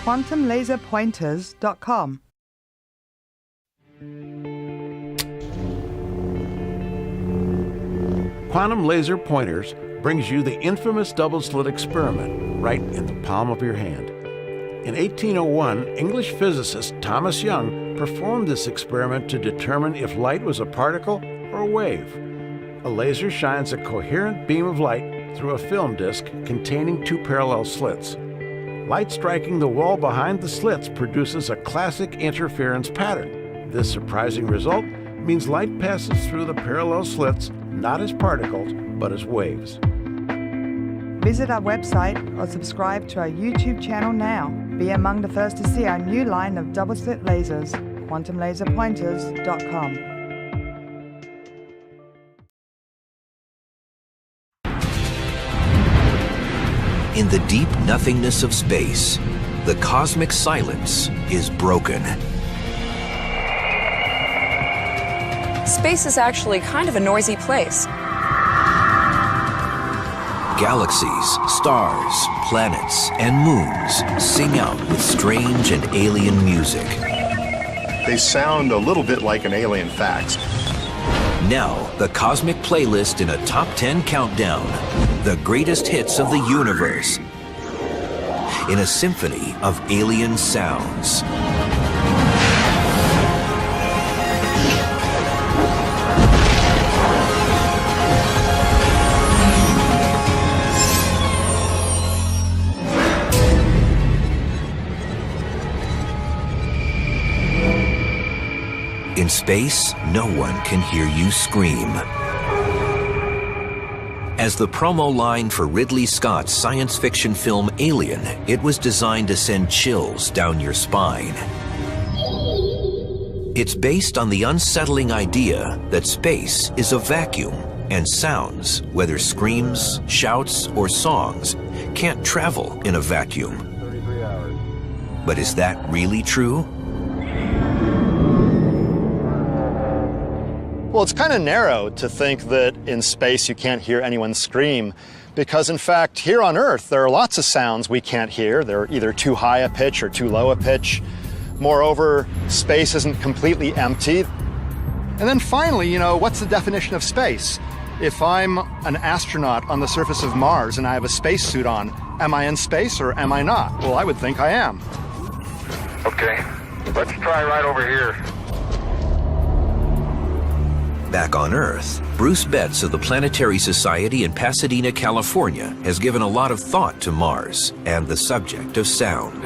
quantumlaserpointers.com. Quantum Laser Pointers brings you the infamous double-slit experiment right in the palm of your hand. In 1801, English physicist Thomas Young performed this experiment to determine if light was a particle or a wave. A laser shines a coherent beam of light through a film disc containing two parallel slits. Light striking the wall behind the slits produces a classic interference pattern. This surprising result means light passes through the parallel slits not as particles, but as waves. Visit our website or subscribe to our YouTube channel now. Be among the first to see our new line of double-slit lasers, quantumlaserpointers.com. In the deep nothingness of space, the cosmic silence is broken. Space is actually kind of a noisy place. Galaxies, stars, planets, and moons sing out with strange and alien music. They sound a little bit like an alien fax. Now, the cosmic playlist in a top 10 countdown. The greatest hits of the universe in a symphony of alien sounds. In space, no one can hear you scream. As the promo line for Ridley Scott's science fiction film Alien, it was designed to send chills down your spine. It's based on the unsettling idea that space is a vacuum and sounds, whether screams, shouts, or songs, can't travel in a vacuum. But is that really true? Well, it's kind of narrow to think that in space you can't hear anyone scream, because in fact, here on Earth, there are lots of sounds we can't hear. They're either too high a pitch or too low a pitch. Moreover, space isn't completely empty. And then finally, what's the definition of space? If I'm an astronaut on the surface of Mars and I have a spacesuit on, am I in space or am I not? Well, I would think I am. Okay, let's try right over here. Back on Earth, Bruce Betts of the Planetary Society in Pasadena, California, has given a lot of thought to Mars and the subject of sound.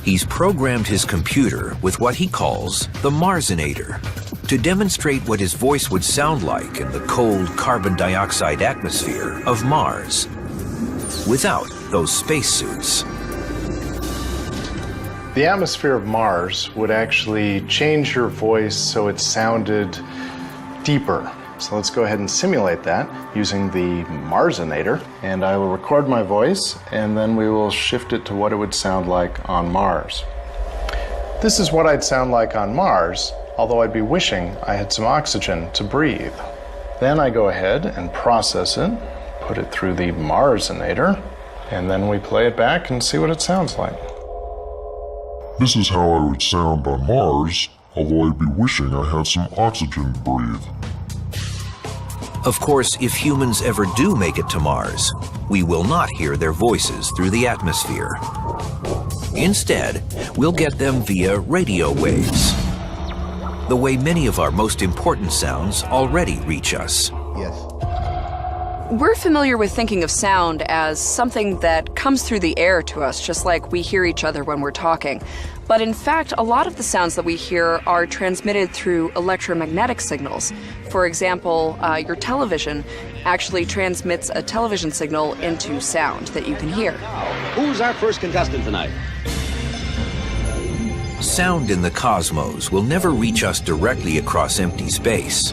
He's programmed his computer with what he calls the Marsinator to demonstrate what his voice would sound like in the cold carbon dioxide atmosphere of Mars, without those spacesuits. The atmosphere of Mars would actually change your voice so it sounded deeper. So let's go ahead and simulate that using the Marsinator. And I will record my voice, and then we will shift it to what it would sound like on Mars. This is what I'd sound like on Mars, although I'd be wishing I had some oxygen to breathe. Then I go ahead and process it, put it through the Marsinator, and then we play it back and see what it sounds like. This is how I would sound on Mars, although I'd be wishing I had some oxygen to breathe. Of course, if humans ever do make it to Mars, we will not hear their voices through the atmosphere. Instead, we'll get them via radio waves, the way many of our most important sounds already reach us. Yes. We're familiar with thinking of sound as something that comes through the air to us, just like we hear each other when we're talking. But in fact, a lot of the sounds that we hear are transmitted through electromagnetic signals. For example, your television actually transmits a television signal into sound that you can hear. Who's our first contestant tonight? Sound in the cosmos will never reach us directly across empty space.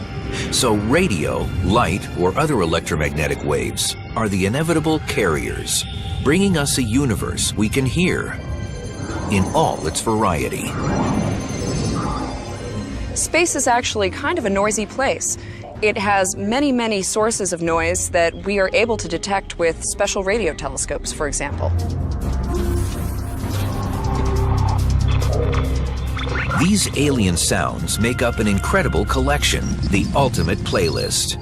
So radio, light, or other electromagnetic waves are the inevitable carriers, bringing us a universe we can hear in all its variety. Space is actually kind of a noisy place. It has many, many sources of noise that we are able to detect with special radio telescopes, for example. These alien sounds make up an incredible collection, the ultimate playlist.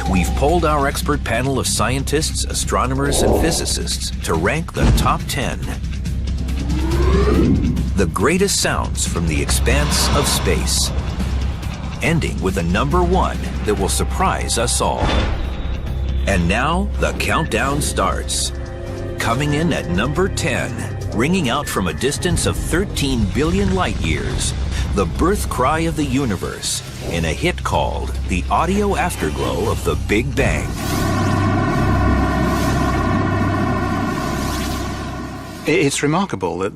We've polled our expert panel of scientists, astronomers, and physicists to rank the top 10. The greatest sounds from the expanse of space, ending with a number 1 that will surprise us all. And now, the countdown starts. Coming in at number 10, ringing out from a distance of 13 billion light years, the birth cry of the universe in a hit called The Audio Afterglow of the Big Bang. It's remarkable that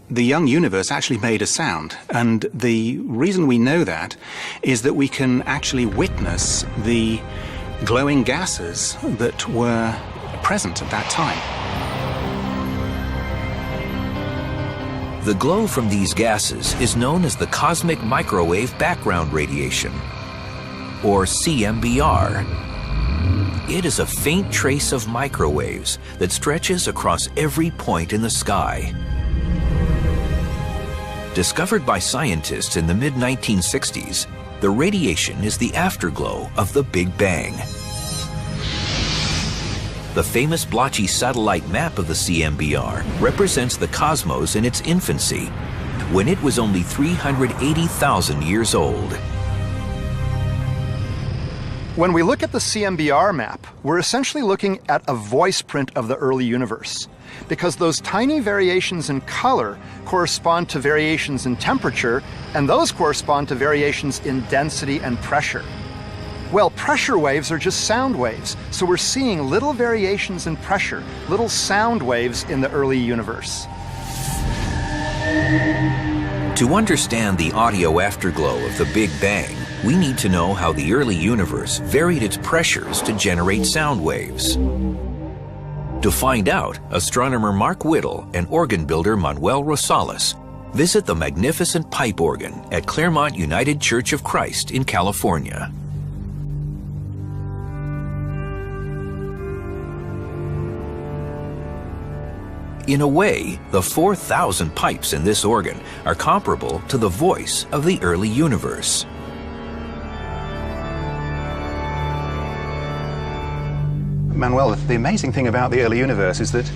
the young universe actually made a sound, and the reason we know that is that we can actually witness the glowing gases that were present at that time. The glow from these gases is known as the cosmic microwave background radiation, or CMBR. It is a faint trace of microwaves that stretches across every point in the sky. Discovered by scientists in the mid-1960s, the radiation is the afterglow of the Big Bang. The famous blotchy satellite map of the CMBR represents the cosmos in its infancy, when it was only 380,000 years old. When we look at the CMBR map, we're essentially looking at a voice print of the early universe, because those tiny variations in color correspond to variations in temperature, and those correspond to variations in density and pressure. Well, pressure waves are just sound waves, so we're seeing little variations in pressure, little sound waves in the early universe. To understand the audio afterglow of the Big Bang, we need to know how the early universe varied its pressures to generate sound waves. To find out, astronomer Mark Whittle and organ builder Manuel Rosales visit the magnificent pipe organ at Claremont United Church of Christ in California. In a way, the 4,000 pipes in this organ are comparable to the voice of the early universe. Manuel, the amazing thing about the early universe is that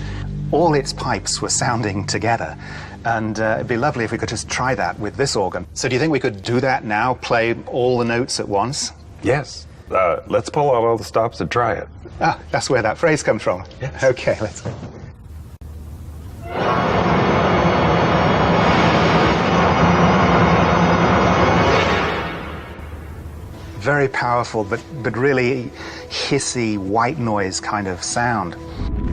all its pipes were sounding together. And it'd be lovely if we could just try that with this organ. So do you think we could do that now, play all the notes at once? Yes. Let's pull out all the stops and try it. Ah, that's where that phrase comes from. Yes. Okay, let's go. Very powerful, but really hissy, white noise kind of sound.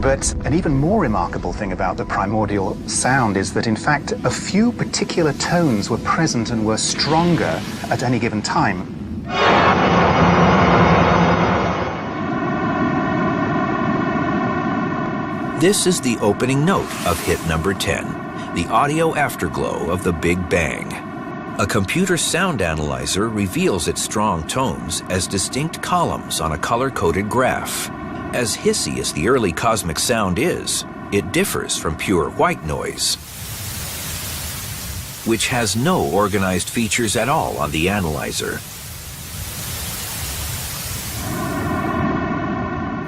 But an even more remarkable thing about the primordial sound is that, in fact, a few particular tones were present and were stronger at any given time. This is the opening note of hit number 10, the audio afterglow of the Big Bang. A computer sound analyzer reveals its strong tones as distinct columns on a color-coded graph. As hissy as the early cosmic sound is, it differs from pure white noise, which has no organized features at all on the analyzer.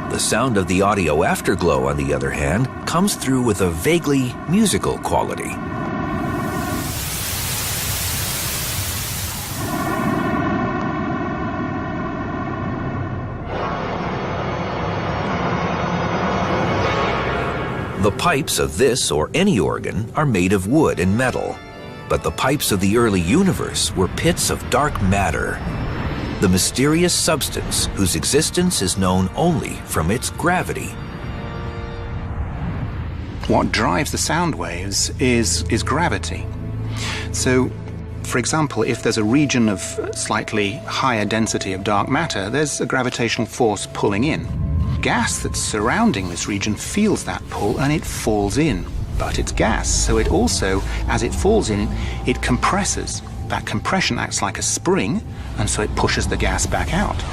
The sound of the audio afterglow, on the other hand, comes through with a vaguely musical quality. The pipes of this or any organ are made of wood and metal, but the pipes of the early universe were pits of dark matter, the mysterious substance whose existence is known only from its gravity. What drives the sound waves is gravity. So, for example, if there's a region of slightly higher density of dark matter, there's a gravitational force pulling in. Gas that's surrounding this region feels that pull and it falls in. But it's gas, so it also, as it falls in, it compresses. that compression acts like a spring, and so it pushes the gas back out.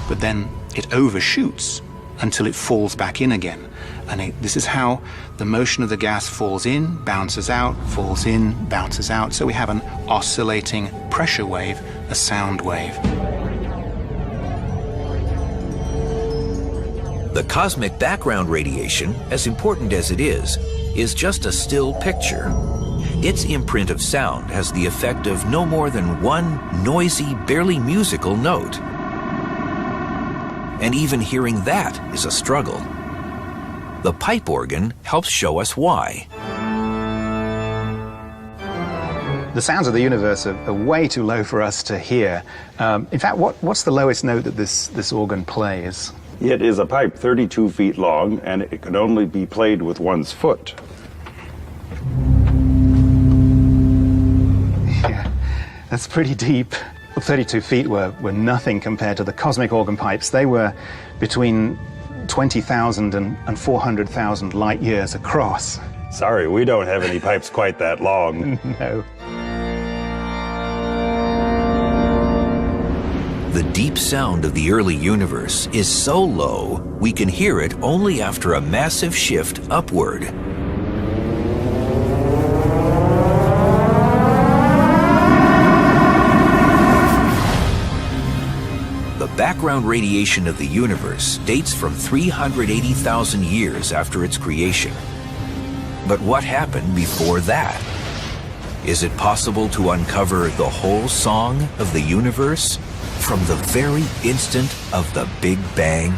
But then it overshoots until it falls back in again. And this is how the motion of the gas falls in, bounces out, falls in, bounces out. So we have an oscillating pressure wave, a sound wave. The cosmic background radiation, as important as it is just a still picture. Its imprint of sound has the effect of no more than one noisy, barely musical note. And even hearing that is a struggle. The pipe organ helps show us why. The sounds of the universe are way too low for us to hear. In fact, what's the lowest note that this organ plays? It is a pipe 32 feet long, and it can only be played with one's foot. Yeah, that's pretty deep. 32 feet were nothing compared to the cosmic organ pipes. They were between 20,000 and 400,000 light years across. Sorry, we don't have any pipes quite that long. No. The deep sound of the early universe is so low, we can hear it only after a massive shift upward. The background radiation of the universe dates from 380,000 years after its creation. But what happened before that? Is it possible to uncover the whole song of the universe from the very instant of the Big Bang?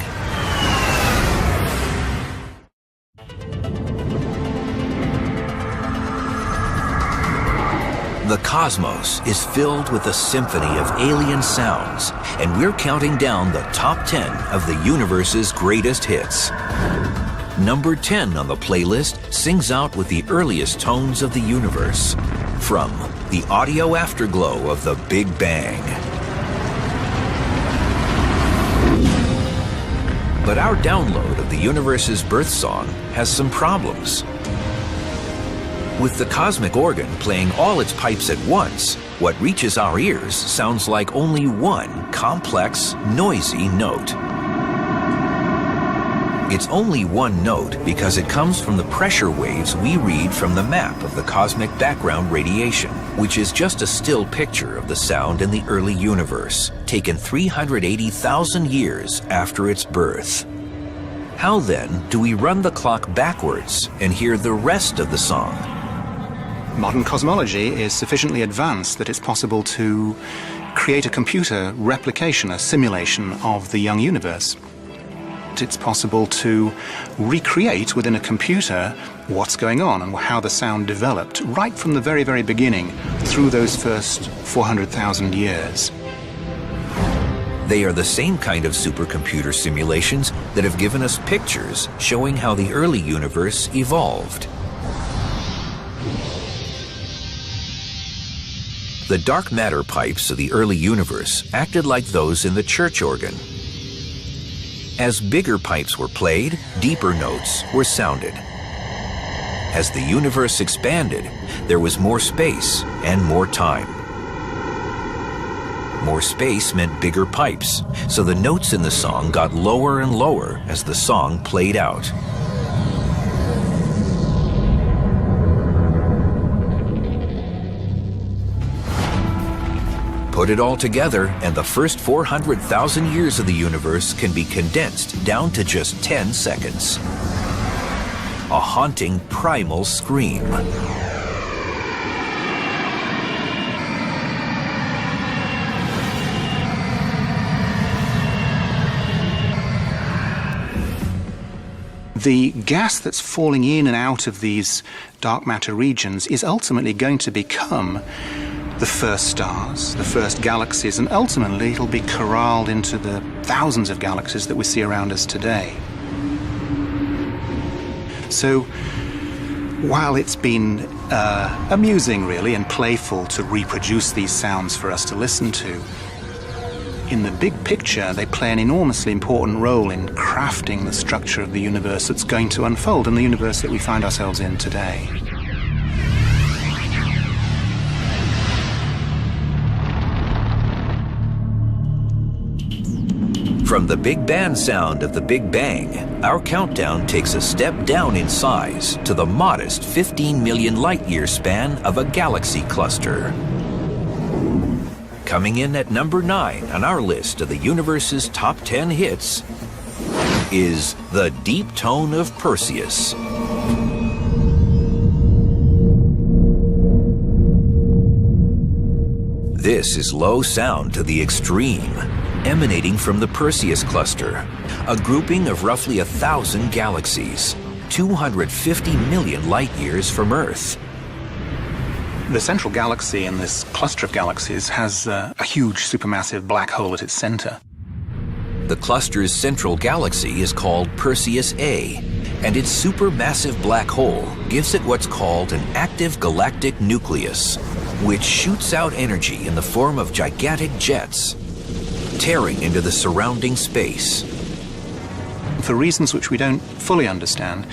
The cosmos is filled with a symphony of alien sounds, and we're counting down the top 10 of the universe's greatest hits. Number 10 on the playlist sings out with the earliest tones of the universe, from the audio afterglow of the Big Bang. But our download of the universe's birth song has some problems. With the cosmic organ playing all its pipes at once, what reaches our ears sounds like only one complex, noisy note. It's only one note because it comes from the pressure waves we read from the map of the cosmic background radiation, which is just a still picture of the sound in the early universe, taken 380,000 years after its birth. How then do we run the clock backwards and hear the rest of the song? Modern cosmology is sufficiently advanced that it's possible to create a computer replication, a simulation of the young universe. It's possible to recreate within a computer what's going on and how the sound developed right from the very, very beginning through those first 400,000 years. They are the same kind of supercomputer simulations that have given us pictures showing how the early universe evolved. The dark matter pipes of the early universe acted like those in the church organ. As bigger pipes were played, deeper notes were sounded. As the universe expanded, there was more space and more time. More space meant bigger pipes, so the notes in the song got lower and lower as the song played out. Put it all together, and the first 400,000 years of the universe can be condensed down to just 10 seconds. A haunting primal scream. The gas that's falling in and out of these dark matter regions is ultimately going to become the first stars, the first galaxies, and ultimately it'll be corralled into the thousands of galaxies that we see around us today. So while it's been amusing really and playful to reproduce these sounds for us to listen to, in the big picture they play an enormously important role in crafting the structure of the universe that's going to unfold and the universe that we find ourselves in today. From the big band sound of the Big Bang, our countdown takes a step down in size to the modest 15 million light-year span of a galaxy cluster. Coming in at number 9 on our list of the universe's top 10 hits is The Deep Tone of Perseus. This is low sound to the extreme, emanating from the Perseus cluster, a grouping of roughly 1,000 galaxies, 250 million light-years from Earth. The central galaxy in this cluster of galaxies has a huge supermassive black hole at its center. The cluster's central galaxy is called Perseus A, and its supermassive black hole gives it what's called an active galactic nucleus, which shoots out energy in the form of gigantic jets, tearing into the surrounding space. For reasons which we don't fully understand,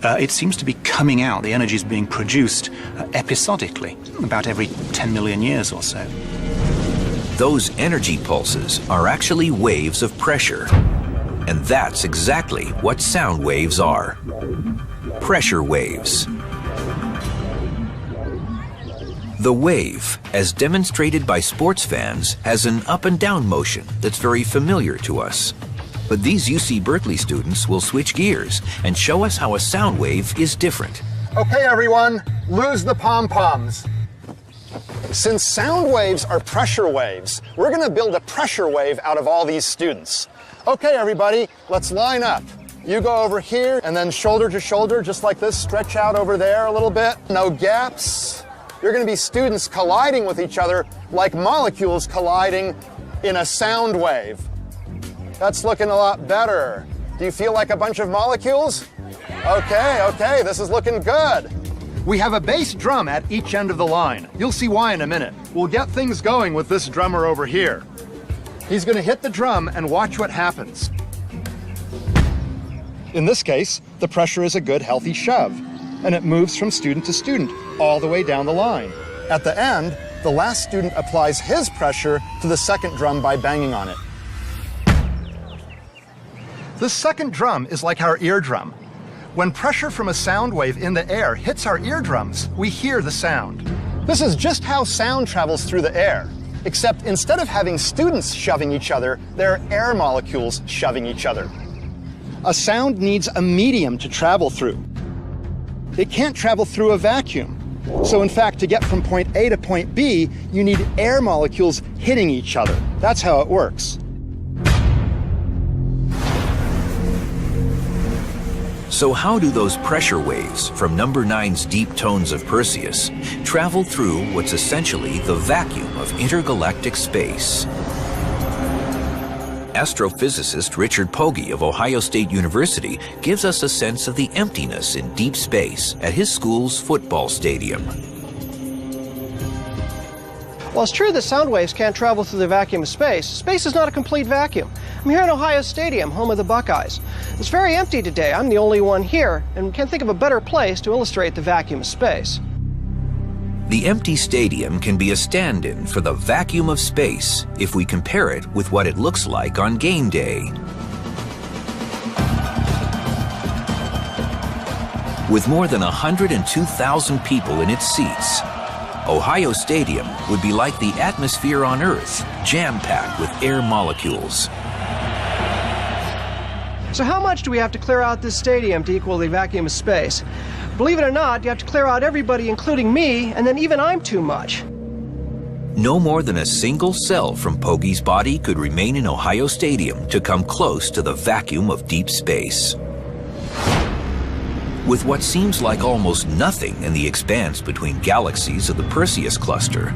it seems to be coming out, the energy is being produced episodically, about every 10 million years or so. Those energy pulses are actually waves of pressure. And that's exactly what sound waves are. Pressure waves. The wave, as demonstrated by sports fans, has an up and down motion that's very familiar to us. But these UC Berkeley students will switch gears and show us how a sound wave is different. Okay, everyone, lose the pom-poms. Since sound waves are pressure waves, we're going to build a pressure wave out of all these students. Okay, everybody, let's line up. You go over here and then shoulder to shoulder, just like this. Stretch out over there a little bit. No gaps. You're going to be students colliding with each other like molecules colliding in a sound wave. That's looking a lot better. Do you feel like a bunch of molecules? Okay, this is looking good. We have a bass drum at each end of the line. You'll see why in a minute. We'll get things going with this drummer over here. He's going to hit the drum and watch what happens. In this case, the pressure is a good, healthy shove, and it moves from student to student all the way down the line. At the end, the last student applies his pressure to the second drum by banging on it. This second drum is like our eardrum. When pressure from a sound wave in the air hits our eardrums, we hear the sound. This is just how sound travels through the air, except instead of having students shoving each other, there are air molecules shoving each other. A sound needs a medium to travel through. It can't travel through a vacuum. So in fact, to get from point A to point B, you need air molecules hitting each other. That's how it works. So how do those pressure waves from number 9's deep tones of Perseus travel through what's essentially the vacuum of intergalactic space? Astrophysicist Richard Pogge of Ohio State University gives us a sense of the emptiness in deep space at his school's football stadium. Well, it's true that sound waves can't travel through the vacuum of space. Space is not a complete vacuum. I'm here in Ohio Stadium, home of the Buckeyes. It's very empty today. I'm the only one here, and can't think of a better place to illustrate the vacuum of space. The empty stadium can be a stand-in for the vacuum of space if we compare it with what it looks like on game day. With more than 102,000 people in its seats, Ohio Stadium would be like the atmosphere on Earth, jam-packed with air molecules. So how much do we have to clear out this stadium to equal the vacuum of space? Believe it or not, you have to clear out everybody, including me, and then even I'm too much. No more than a single cell from Pogge's body could remain in Ohio Stadium to come close to the vacuum of deep space. With what seems like almost nothing in the expanse between galaxies of the Perseus cluster,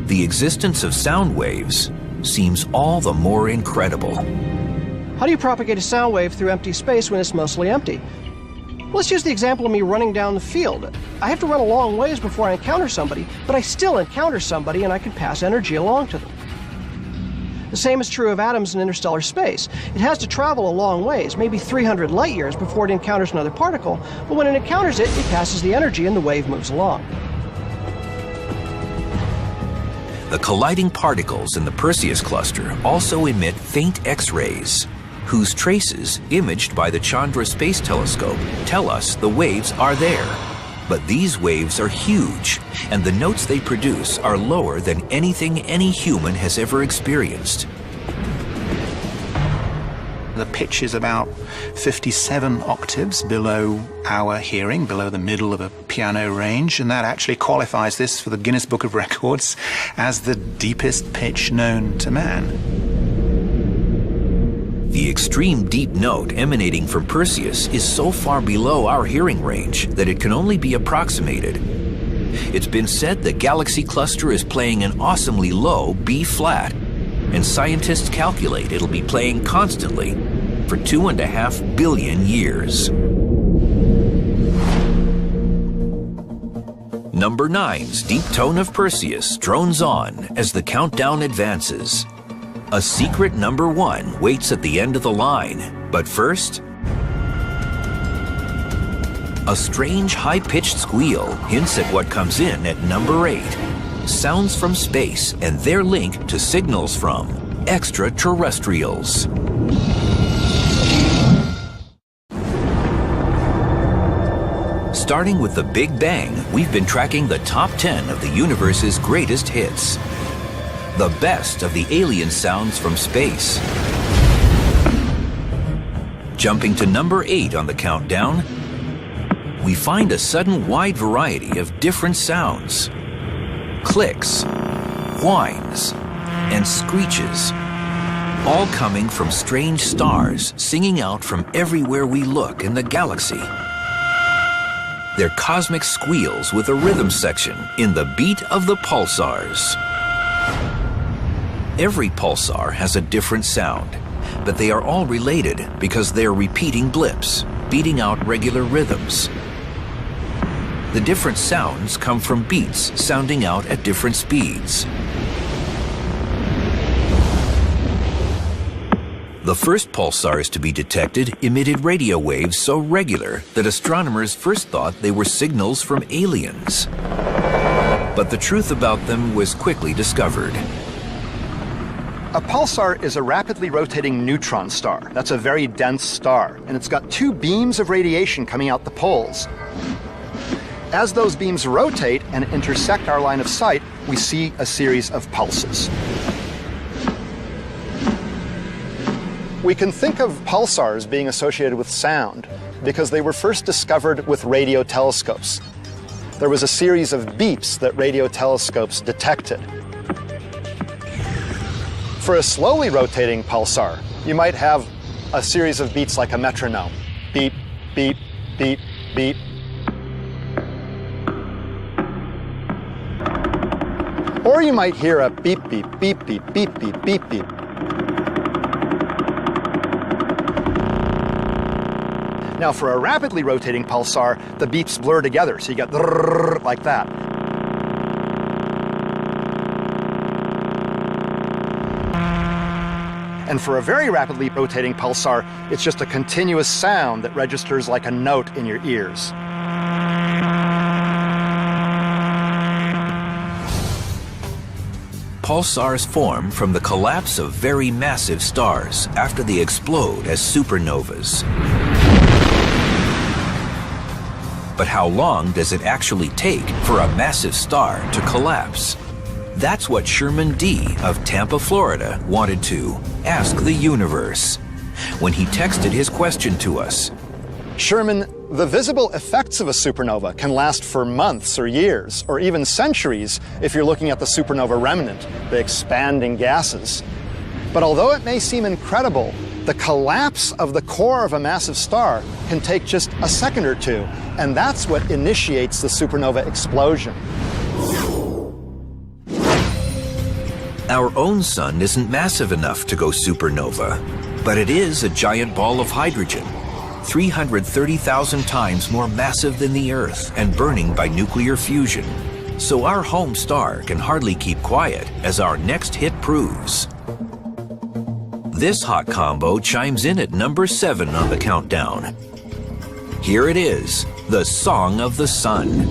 the existence of sound waves seems all the more incredible. How do you propagate a sound wave through empty space when it's mostly empty? Let's use the example of me running down the field. I have to run a long ways before I encounter somebody, but I still encounter somebody and I can pass energy along to them. The same is true of atoms in interstellar space. It has to travel a long ways, maybe 300 light years before it encounters another particle, but when it encounters it, it passes the energy and the wave moves along. The colliding particles in the Perseus cluster also emit faint X-rays, whose traces, imaged by the Chandra Space Telescope, tell us the waves are there. But these waves are huge, and the notes they produce are lower than anything any human has ever experienced. The pitch is about 57 octaves below our hearing, below the middle of a piano range, and that actually qualifies this for the Guinness Book of Records as the deepest pitch known to man. The extreme deep note emanating from Perseus is so far below our hearing range that it can only be approximated. It's been said the galaxy cluster is playing an awesomely low B-flat, and scientists calculate it'll be playing constantly for 2.5 billion years. Number 9's deep tone of Perseus drones on as the countdown advances. A secret number 1 waits at the end of the line, but first, a strange high-pitched squeal hints at what comes in at number 8. Sounds from space and their link to signals from extraterrestrials. Starting with the Big Bang, we've been tracking the top 10 of the universe's greatest hits. The best of the alien sounds from space. Jumping to number 8 on the countdown, we find a sudden wide variety of different sounds. Clicks, whines, and screeches, all coming from strange stars singing out from everywhere we look in the galaxy. They're cosmic squeals with a rhythm section in the beat of the pulsars. Every pulsar has a different sound, but they are all related because they're repeating blips, beating out regular rhythms. The different sounds come from beats sounding out at different speeds. The first pulsars to be detected emitted radio waves so regular that astronomers first thought they were signals from aliens. But the truth about them was quickly discovered. A pulsar is a rapidly rotating neutron star. That's a very dense star, and it's got 2 beams of radiation coming out the poles. As those beams rotate and intersect our line of sight, we see a series of pulses. We can think of pulsars being associated with sound because they were first discovered with radio telescopes. There was a series of beeps that radio telescopes detected. For a slowly rotating pulsar, you might have a series of beats like a metronome. Beep, beep, beep, beep. Or you might hear a beep, beep, beep, beep, beep, beep, beep, beep. Now for a rapidly rotating pulsar, the beeps blur together, so you get like that. And for a very rapidly rotating pulsar, it's just a continuous sound that registers like a note in your ears. Pulsars form from the collapse of very massive stars after they explode as supernovas. But how long does it actually take for a massive star to collapse? That's what Sherman D. of Tampa, Florida wanted to ask the universe when he texted his question to us. Sherman, the visible effects of a supernova can last for months or years, or even centuries if you're looking at the supernova remnant, the expanding gases. But although it may seem incredible, the collapse of the core of a massive star can take just a second or two, and that's what initiates the supernova explosion. Our own sun isn't massive enough to go supernova, but it is a giant ball of hydrogen, 330,000 times more massive than the Earth and burning by nuclear fusion. So our home star can hardly keep quiet, as our next hit proves. This hot combo chimes in at number 7 on the countdown. Here it is, the Song of the Sun.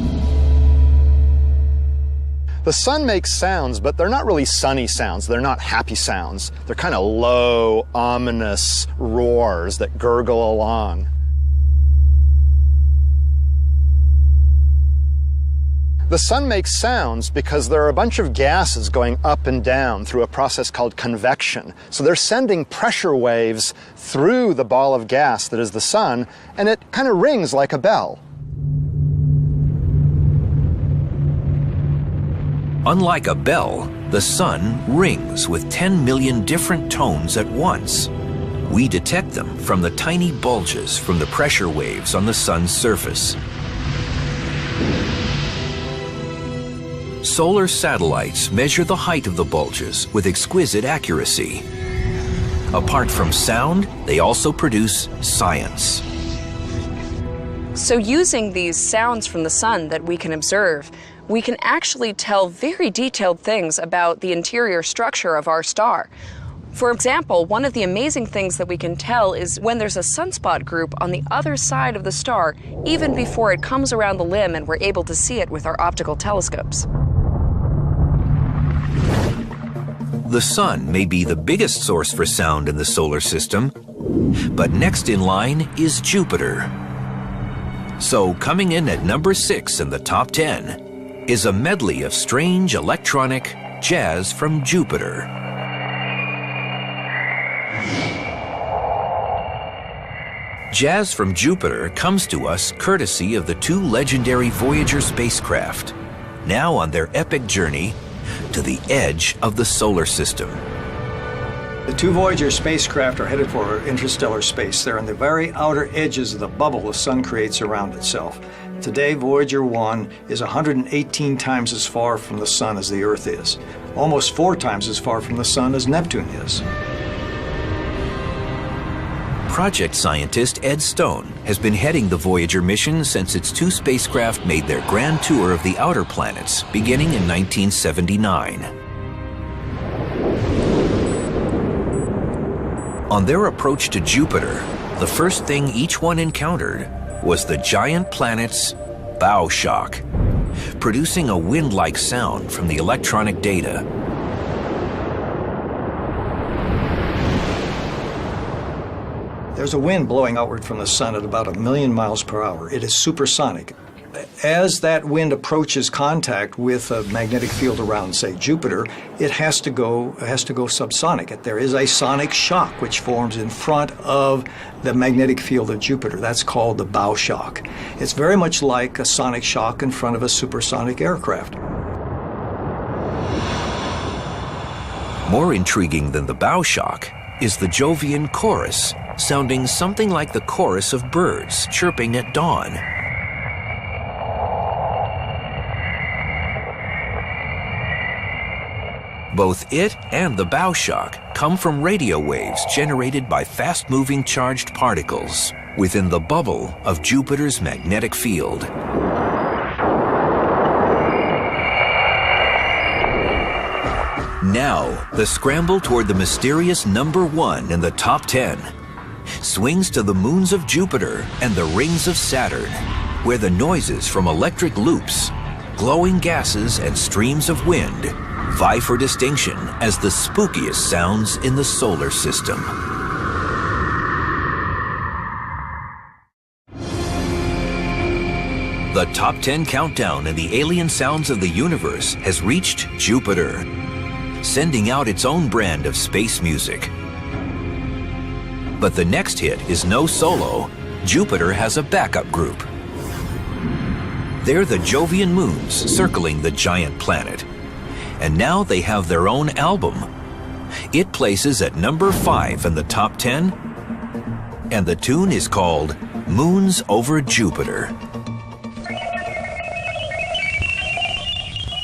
The sun makes sounds, but they're not really sunny sounds. They're not happy sounds. They're kind of low, ominous roars that gurgle along. The sun makes sounds because there are a bunch of gases going up and down through a process called convection. So they're sending pressure waves through the ball of gas that is the sun, and it kind of rings like a bell. Unlike a bell, the sun rings with 10 million different tones at once. We detect them from the tiny bulges from the pressure waves on the sun's surface. Solar satellites measure the height of the bulges with exquisite accuracy. Apart from sound, they also produce science. So using these sounds from the sun that we can observe, we can actually tell very detailed things about the interior structure of our star. For example, one of the amazing things that we can tell is when there's a sunspot group on the other side of the star, even before it comes around the limb and we're able to see it with our optical telescopes. The sun may be the biggest source for sound in the solar system, but next in line is Jupiter. So coming in at number 6 in the top 10 is a medley of strange electronic jazz from Jupiter. Jazz from Jupiter comes to us courtesy of the 2 legendary Voyager spacecraft, now on their epic journey to the edge of the solar system. The 2 Voyager spacecraft are headed for interstellar space. They're on the very outer edges of the bubble the sun creates around itself. Today, Voyager 1 is 118 times as far from the sun as the Earth is, almost 4 times as far from the sun as Neptune is. Project scientist Ed Stone has been heading the Voyager mission since its 2 spacecraft made their grand tour of the outer planets beginning in 1979. On their approach to Jupiter, the first thing each one encountered was the giant planet's bow shock, producing a wind-like sound from the electronic data. There's a wind blowing outward from the sun at about 1 million miles per hour. It is supersonic. As that wind approaches contact with a magnetic field around, say, Jupiter, it has to go subsonic. There is a sonic shock which forms in front of the magnetic field of Jupiter. That's called the bow shock. It's very much like a sonic shock in front of a supersonic aircraft. More intriguing than the bow shock is the Jovian chorus, sounding something like the chorus of birds chirping at dawn. Both it and the bow shock come from radio waves generated by fast-moving charged particles within the bubble of Jupiter's magnetic field. Now, the scramble toward the mysterious number 1 in the top 10 swings to the moons of Jupiter and the rings of Saturn, where the noises from electric loops, glowing gases, and streams of wind vie for distinction as the spookiest sounds in the solar system. The top 10 countdown in the alien sounds of the universe has reached Jupiter, sending out its own brand of space music. But the next hit is no solo. Jupiter has a backup group. They're the Jovian moons circling the giant planet. And now they have their own album. It places at number 5 in the top 10, and the tune is called Moons Over Jupiter.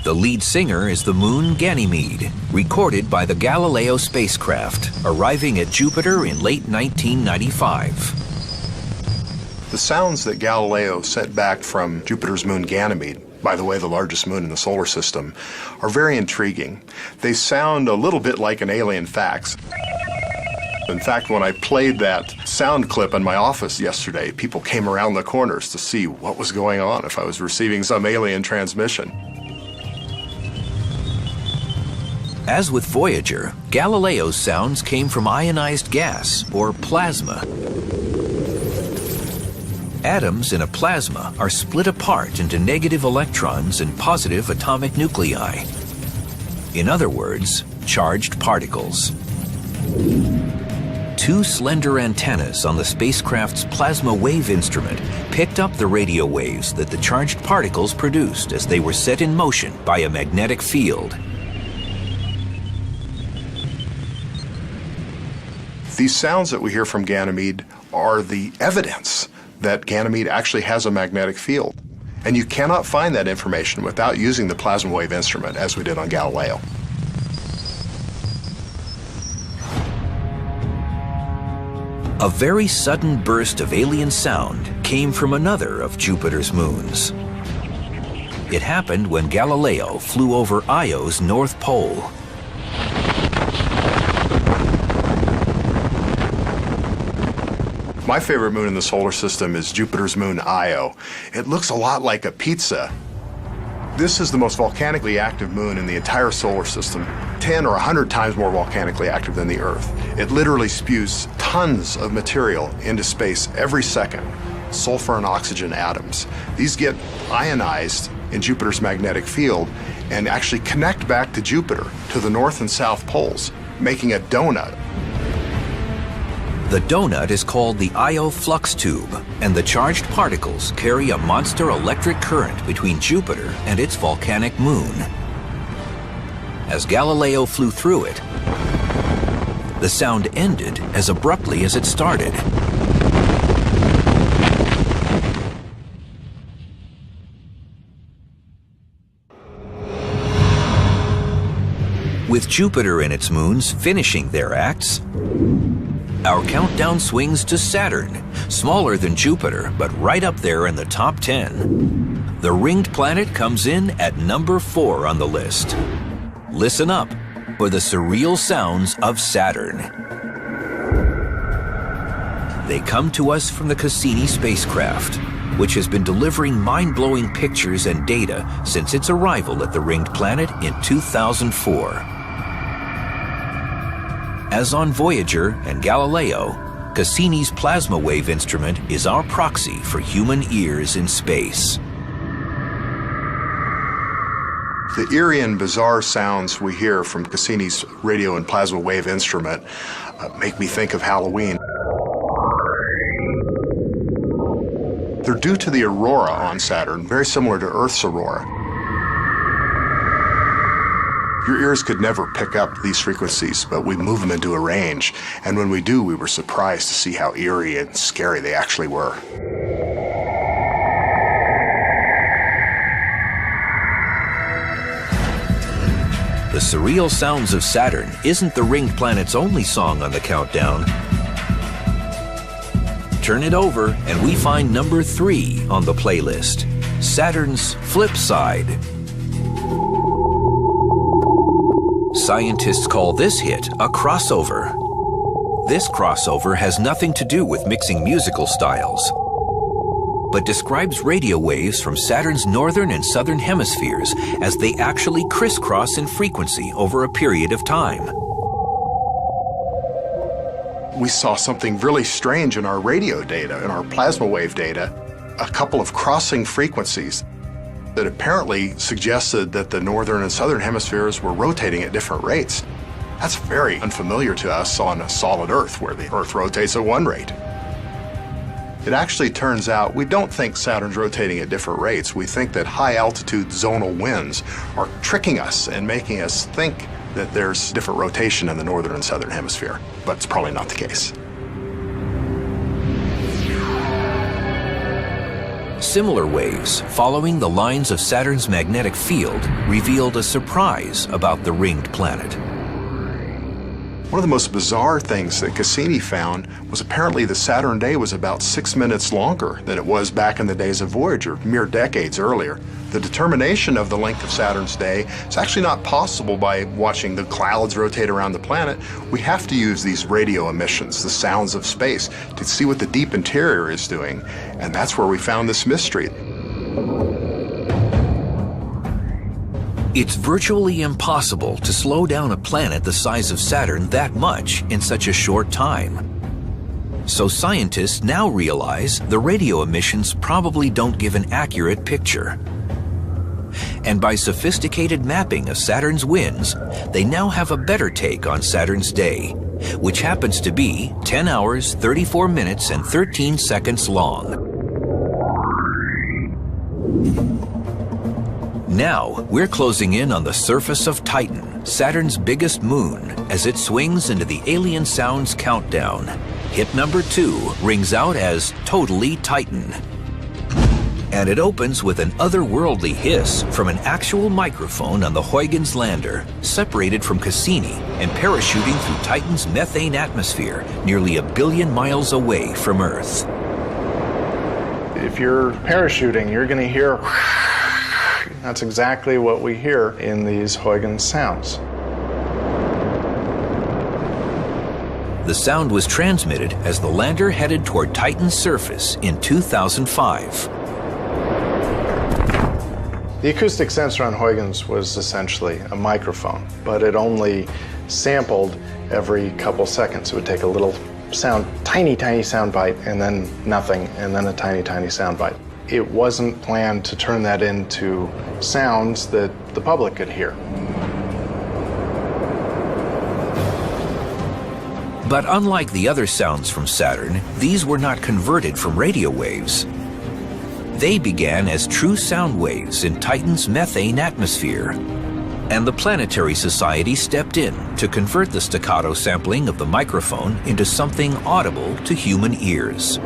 The lead singer is the moon Ganymede, recorded by the Galileo spacecraft, arriving at Jupiter in late 1995. The sounds that Galileo sent back from Jupiter's moon Ganymede, by the way, the largest moon in the solar system, are very intriguing. They sound a little bit like an alien fax. In fact, when I played that sound clip in my office yesterday, people came around the corners to see what was going on, if I was receiving some alien transmission. As with Voyager, Galileo's sounds came from ionized gas, or plasma. Atoms in a plasma are split apart into negative electrons and positive atomic nuclei. In other words, charged particles. Two slender antennas on the spacecraft's plasma wave instrument picked up the radio waves that the charged particles produced as they were set in motion by a magnetic field. These sounds that we hear from Ganymede are the evidence that Ganymede actually has a magnetic field. And you cannot find that information without using the plasma wave instrument, as we did on Galileo. A very sudden burst of alien sound came from another of Jupiter's moons. It happened when Galileo flew over Io's North Pole. My favorite moon in the solar system is Jupiter's moon Io. It looks a lot like a pizza. This is the most volcanically active moon in the entire solar system, 10 or 100 times more volcanically active than the Earth. It literally spews tons of material into space every second, sulfur and oxygen atoms. These get ionized in Jupiter's magnetic field and actually connect back to Jupiter, to the north and south poles, making a donut. The donut is called the Io flux tube, and the charged particles carry a monster electric current between Jupiter and its volcanic moon. As Galileo flew through it, the sound ended as abruptly as it started. With Jupiter and its moons finishing their acts, our countdown swings to Saturn, smaller than Jupiter, but right up there in the top 10. The ringed planet comes in at number 4 on the list. Listen up for the surreal sounds of Saturn. They come to us from the Cassini spacecraft, which has been delivering mind-blowing pictures and data since its arrival at the ringed planet in 2004. As on Voyager and Galileo, Cassini's plasma wave instrument is our proxy for human ears in space. The eerie and bizarre sounds we hear from Cassini's radio and plasma wave instrument make me think of Halloween. They're due to the aurora on Saturn, very similar to Earth's aurora. Your ears could never pick up these frequencies, but we move them into a range. And when we do, we were surprised to see how eerie and scary they actually were. The surreal sounds of Saturn isn't the ringed planet's only song on the countdown. Turn it over and we find number 3 on the playlist, Saturn's Flip Side. Scientists call this hit a crossover. This crossover has nothing to do with mixing musical styles, but describes radio waves from Saturn's northern and southern hemispheres as they actually crisscross in frequency over a period of time. We saw something really strange in our radio data, in our plasma wave data, a couple of crossing frequencies that apparently suggested that the northern and southern hemispheres were rotating at different rates. That's very unfamiliar to us on a solid Earth, where the Earth rotates at one rate. It actually turns out we don't think Saturn's rotating at different rates. We think that high-altitude zonal winds are tricking us and making us think that there's different rotation in the northern and southern hemisphere, but it's probably not the case. Similar waves following the lines of Saturn's magnetic field revealed a surprise about the ringed planet. One of the most bizarre things that Cassini found was apparently the Saturn day was about 6 minutes longer than it was back in the days of Voyager, mere decades earlier. The determination of the length of Saturn's day is actually not possible by watching the clouds rotate around the planet. We have to use these radio emissions, the sounds of space, to see what the deep interior is doing. And that's where we found this mystery. It's virtually impossible to slow down a planet the size of Saturn that much in such a short time. So scientists now realize the radio emissions probably don't give an accurate picture. And by sophisticated mapping of Saturn's winds, they now have a better take on Saturn's day, which happens to be 10 hours, 34 minutes, and 13 seconds long. Now, we're closing in on the surface of Titan, Saturn's biggest moon, as it swings into the Alien Sounds countdown. Hit number 2 rings out as Totally Titan. And it opens with an otherworldly hiss from an actual microphone on the Huygens lander, separated from Cassini and parachuting through Titan's methane atmosphere nearly 1 billion miles away from Earth. If you're parachuting, you're going to hear that's exactly what we hear in these Huygens sounds. The sound was transmitted as the lander headed toward Titan's surface in 2005. The acoustic sensor on Huygens was essentially a microphone, but it only sampled every couple seconds. It would take a little sound, tiny sound bite, and then nothing, and then a tiny sound bite. It wasn't planned to turn that into sounds that the public could hear. But unlike the other sounds from Saturn, these were not converted from radio waves. They began as true sound waves in Titan's methane atmosphere. And the Planetary Society stepped in to convert the staccato sampling of the microphone into something audible to human ears.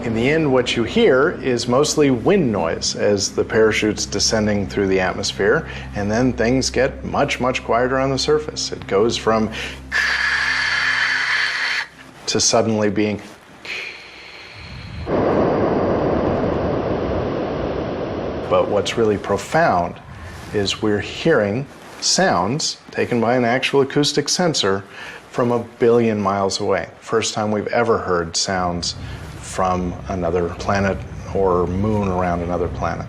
In the end, what you hear is mostly wind noise as the parachute's descending through the atmosphere, and then things get much quieter on the surface. It goes from to suddenly being but what's really profound is we're hearing sounds taken by an actual acoustic sensor from 1 billion miles away. First time we've ever heard sounds from another planet or moon around another planet.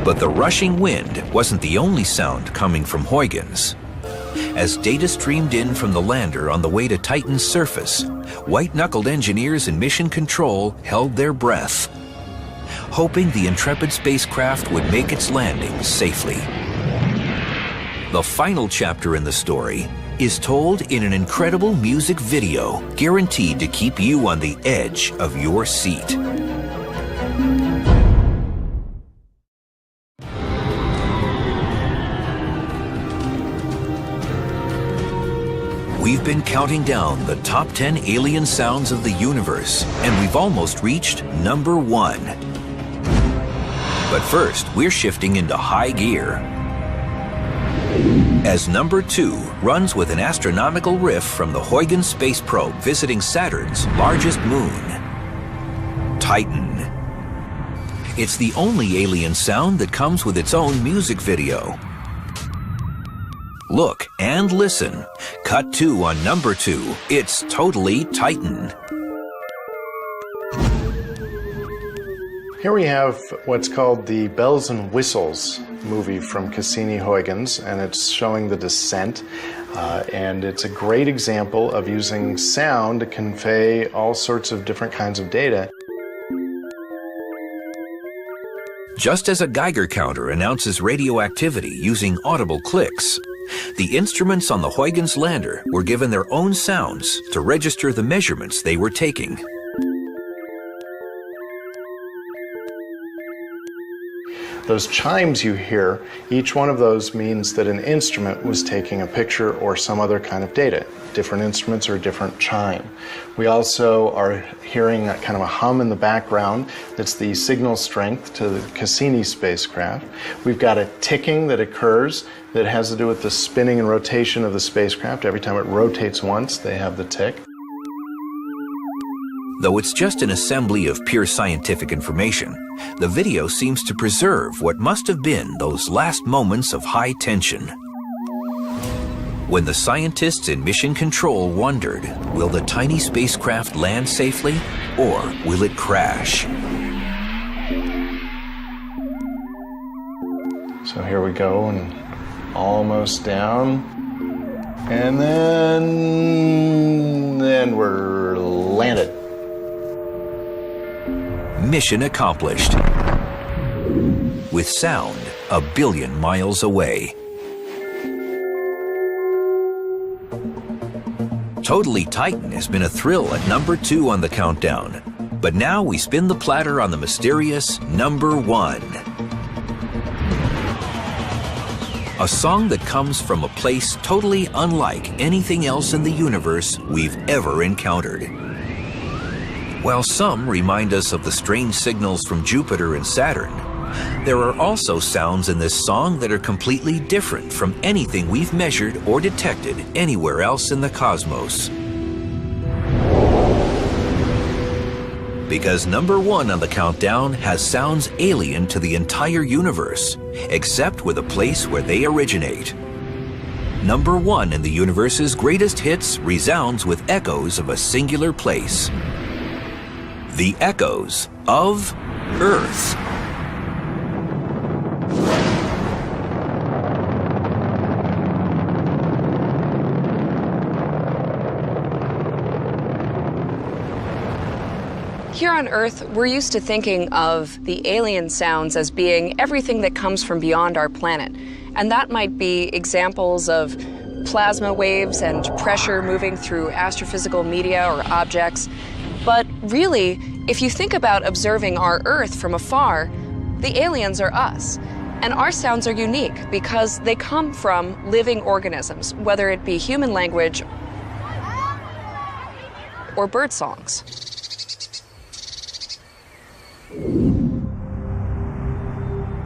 But the rushing wind wasn't the only sound coming from Huygens. As data streamed in from the lander on the way to Titan's surface, white-knuckled engineers in mission control held their breath, hoping the intrepid spacecraft would make its landing safely. The final chapter in the story is told in an incredible music video, guaranteed to keep you on the edge of your seat. We've been counting down the top 10 alien sounds of the universe, and we've almost reached number 1. But first, we're shifting into high gear, as number 2 runs with an astronomical riff from the Huygens space probe visiting Saturn's largest moon, Titan. It's the only alien sound that comes with its own music video. Look and listen. Cut 2 on number 2. It's Totally Titan. Here we have what's called the Bells and Whistles movie from Cassini-Huygens, and it's showing the descent. And it's a great example of using sound to convey all sorts of different kinds of data. Just as a Geiger counter announces radioactivity using audible clicks, the instruments on the Huygens lander were given their own sounds to register the measurements they were taking. Those chimes you hear, each one of those means that an instrument was taking a picture or some other kind of data. Different instruments are a different chime. We also are hearing a kind of a hum in the background that's the signal strength to the Cassini spacecraft. We've got a ticking that occurs that has to do with the spinning and rotation of the spacecraft. Every time it rotates once, they have the tick. Though it's just an assembly of pure scientific information, the video seems to preserve what must have been those last moments of high tension. When the scientists in mission control wondered, will the tiny spacecraft land safely, or will it crash? So here we go, and almost down. And then we're landed. Mission accomplished. With sound 1 billion miles away. Totally Titan has been a thrill at number 2 on the countdown. But now we spin the platter on the mysterious number 1. A song that comes from a place totally unlike anything else in the universe we've ever encountered. While some remind us of the strange signals from Jupiter and Saturn, there are also sounds in this song that are completely different from anything we've measured or detected anywhere else in the cosmos. Because number 1 on the countdown has sounds alien to the entire universe, except with a place where they originate. Number 1 in the universe's greatest hits resounds with echoes of a singular place. The echoes of Earth. Here on Earth, we're used to thinking of the alien sounds as being everything that comes from beyond our planet. And that might be examples of plasma waves and pressure moving through astrophysical media or objects. But really, if you think about observing our Earth from afar, the aliens are us. And our sounds are unique because they come from living organisms, whether it be human language or bird songs.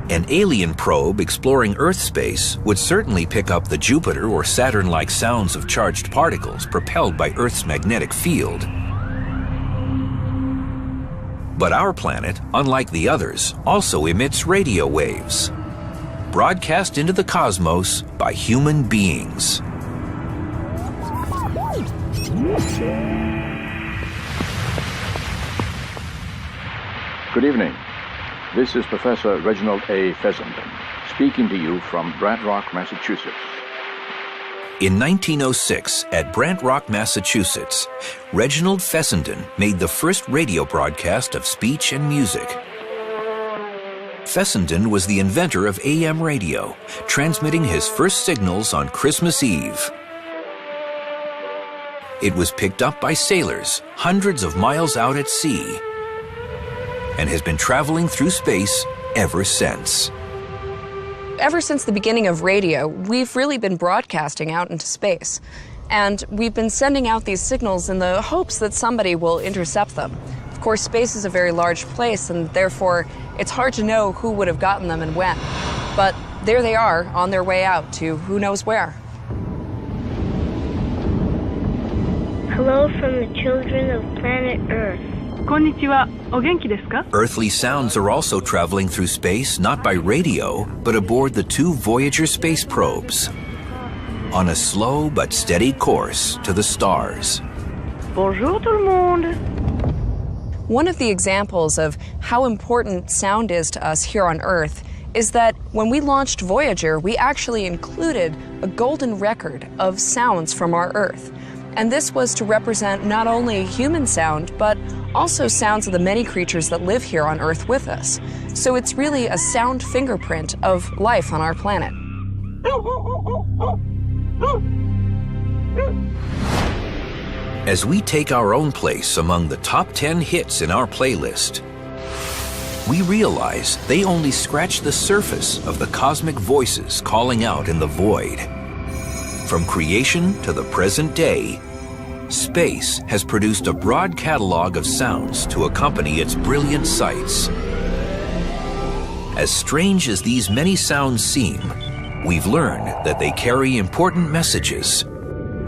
An alien probe exploring Earth space would certainly pick up the Jupiter or Saturn-like sounds of charged particles propelled by Earth's magnetic field. But our planet, unlike the others, also emits radio waves, broadcast into the cosmos by human beings. Good evening. This is Professor Reginald A. Fessenden, speaking to you from Brant Rock, Massachusetts. In 1906, at Brant Rock, Massachusetts, Reginald Fessenden made the first radio broadcast of speech and music. Fessenden was the inventor of AM radio, transmitting his first signals on Christmas Eve. It was picked up by sailors hundreds of miles out at sea, and has been traveling through space ever since. Ever since the beginning of radio, we've really been broadcasting out into space. And we've been sending out these signals in the hopes that somebody will intercept them. Of course, space is a very large place, and therefore it's hard to know who would have gotten them and when. But there they are, on their way out to who knows where. Hello from the children of planet Earth. Earthly sounds are also traveling through space, not by radio, but aboard the 2 Voyager space probes, on a slow but steady course to the stars. Bonjour tout le monde. One of the examples of how important sound is to us here on Earth is that when we launched Voyager, we actually included a golden record of sounds from our Earth. And this was to represent not only human sound, but also sounds of the many creatures that live here on Earth with us. So it's really a sound fingerprint of life on our planet. As we take our own place among the top 10 hits in our playlist, we realize they only scratch the surface of the cosmic voices calling out in the void. From creation to the present day, space has produced a broad catalog of sounds to accompany its brilliant sights. As strange as these many sounds seem, we've learned that they carry important messages,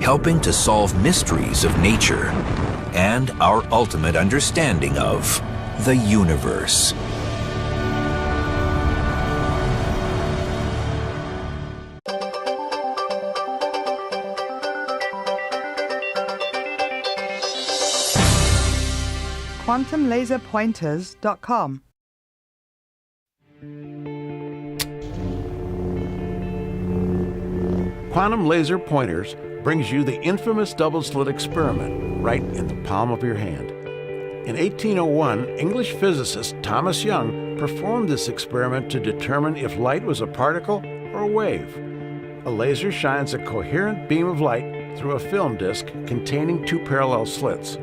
helping to solve mysteries of nature and our ultimate understanding of the universe. quantumlaserpointers.com. quantum laser pointers brings you the infamous double-slit experiment right in the palm of your hand. In 1801, English physicist Thomas Young performed this experiment to determine if light was a particle or a wave. A laser shines a coherent beam of light through a film disc containing two parallel slits.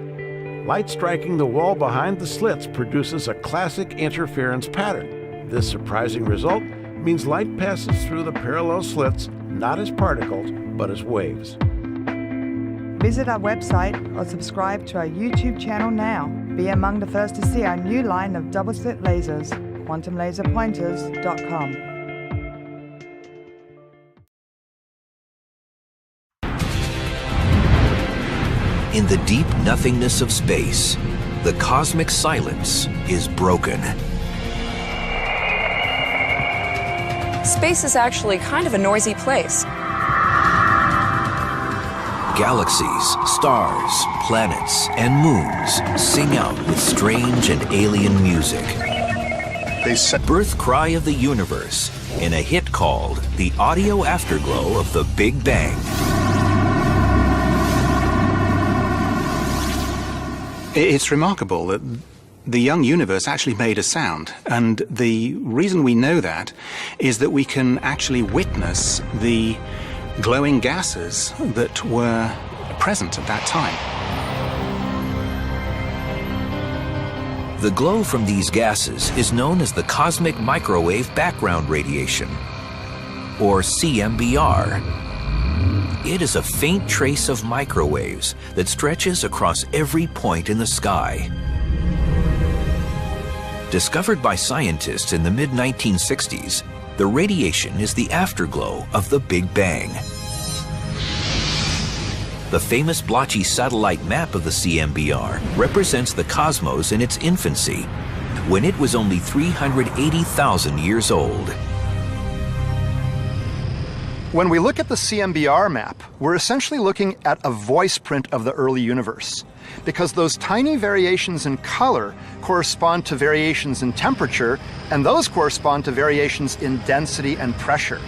Light striking the wall behind the slits produces a classic interference pattern. This surprising result means light passes through the parallel slits not as particles, but as waves. Visit our website or subscribe to our YouTube channel now. Be among the first to see our new line of double-slit lasers, quantumlaserpointers.com. In the deep nothingness of space, the cosmic silence is broken. Space is actually kind of a noisy place. Galaxies, stars, planets, and moons sing out with strange and alien music. Birth cry of the universe in a hit called The Audio Afterglow of the Big Bang. It's remarkable that the young universe actually made a sound, and the reason we know that is that we can actually witness the glowing gases that were present at that time. The glow from these gases is known as the cosmic microwave background radiation, or CMBR. It is a faint trace of microwaves that stretches across every point in the sky. Discovered by scientists in the mid-1960s, the radiation is the afterglow of the Big Bang. The famous blotchy satellite map of the CMBR represents the cosmos in its infancy, when it was only 380,000 years old. When we look at the CMBR map, we're essentially looking at a voice print of the early universe, because those tiny variations in color correspond to variations in temperature, and those correspond to variations in density and pressure.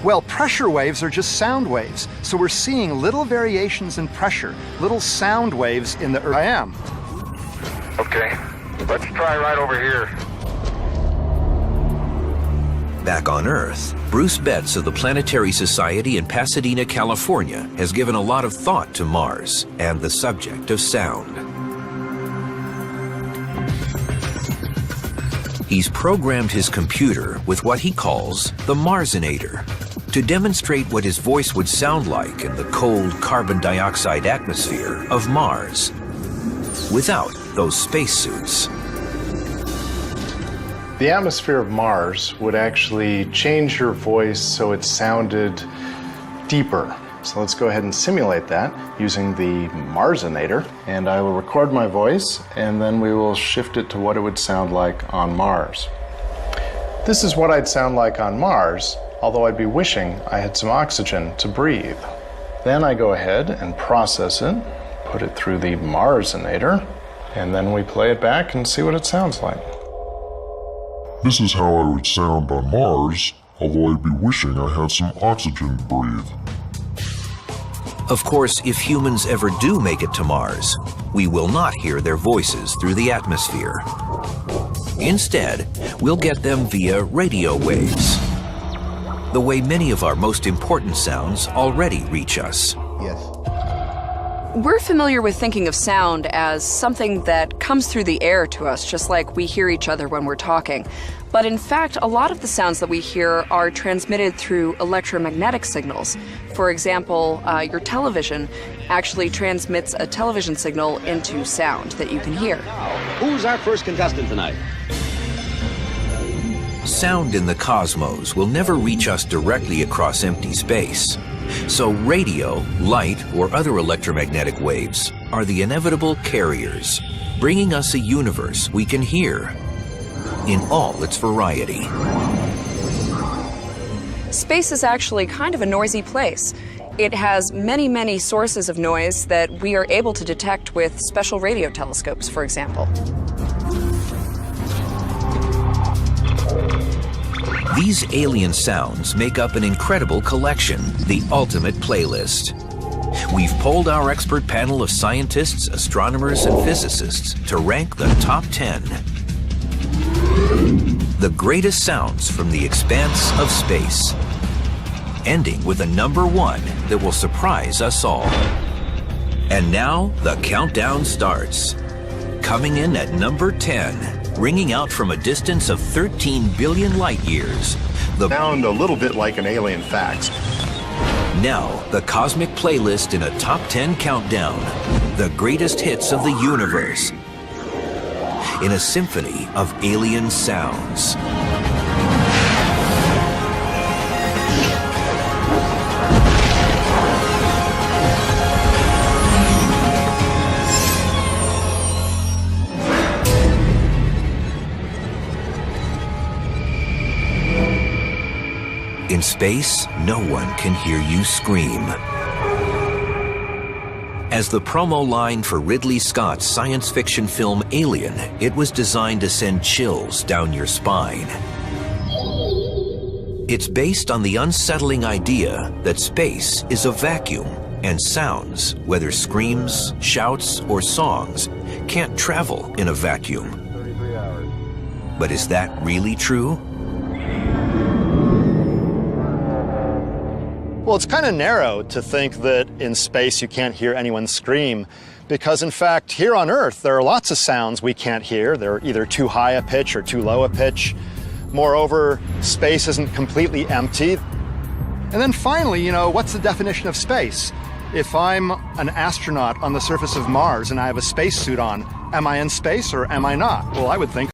Well, pressure waves are just sound waves, so we're seeing little variations in pressure, little sound waves in the Earth. I am. Okay, let's try right over here. Back on Earth, Bruce Betts of the Planetary Society in Pasadena, California, has given a lot of thought to Mars and the subject of sound. He's programmed his computer with what he calls the Marsinator to demonstrate what his voice would sound like in the cold carbon dioxide atmosphere of Mars, without those spacesuits. The atmosphere of Mars would actually change your voice so it sounded deeper. So let's go ahead and simulate that using the Marsinator. And I will record my voice, and then we will shift it to what it would sound like on Mars. This is what I'd sound like on Mars, although I'd be wishing I had some oxygen to breathe. Then I go ahead and process it, put it through the Marsinator, and then we play it back and see what it sounds like. This is how I would sound on Mars, although I'd be wishing I had some oxygen to breathe. Of course, if humans ever do make it to Mars, we will not hear their voices through the atmosphere. Instead, we'll get them via radio waves, the way many of our most important sounds already reach us. Yes. We're familiar with thinking of sound as something that comes through the air to us, just like we hear each other when we're talking. But in fact, a lot of the sounds that we hear are transmitted through electromagnetic signals. For example, your television actually transmits a television signal into sound that you can hear. Who's our first contestant tonight? Sound in the cosmos will never reach us directly across empty space. So radio, light, or other electromagnetic waves are the inevitable carriers, bringing us a universe we can hear in all its variety. Space is actually kind of a noisy place. It has many, many sources of noise that we are able to detect with special radio telescopes, for example. These alien sounds make up an incredible collection, the ultimate playlist. We've polled our expert panel of scientists, astronomers, and physicists to rank the top 10. The greatest sounds from the expanse of space, ending with a number 1 that will surprise us all. And now, the countdown starts. Coming in at number 10, ringing out from a distance of 13 billion light years. Sound a little bit like an alien fax. Now, the cosmic playlist in a top 10 countdown. The greatest hits of the universe. In a symphony of alien sounds. In space, no one can hear you scream. As the promo line for Ridley Scott's science fiction film Alien, it was designed to send chills down your spine. It's based on the unsettling idea that space is a vacuum, and sounds, whether screams, shouts, or songs, can't travel in a vacuum. But is that really true? Well, it's kind of narrow to think that in space you can't hear anyone scream, because in fact, here on Earth, there are lots of sounds we can't hear. They're either too high a pitch or too low a pitch. Moreover, space isn't completely empty. And then finally, what's the definition of space? If I'm an astronaut on the surface of Mars and I have a spacesuit on, am I in space or am I not? Well, I would think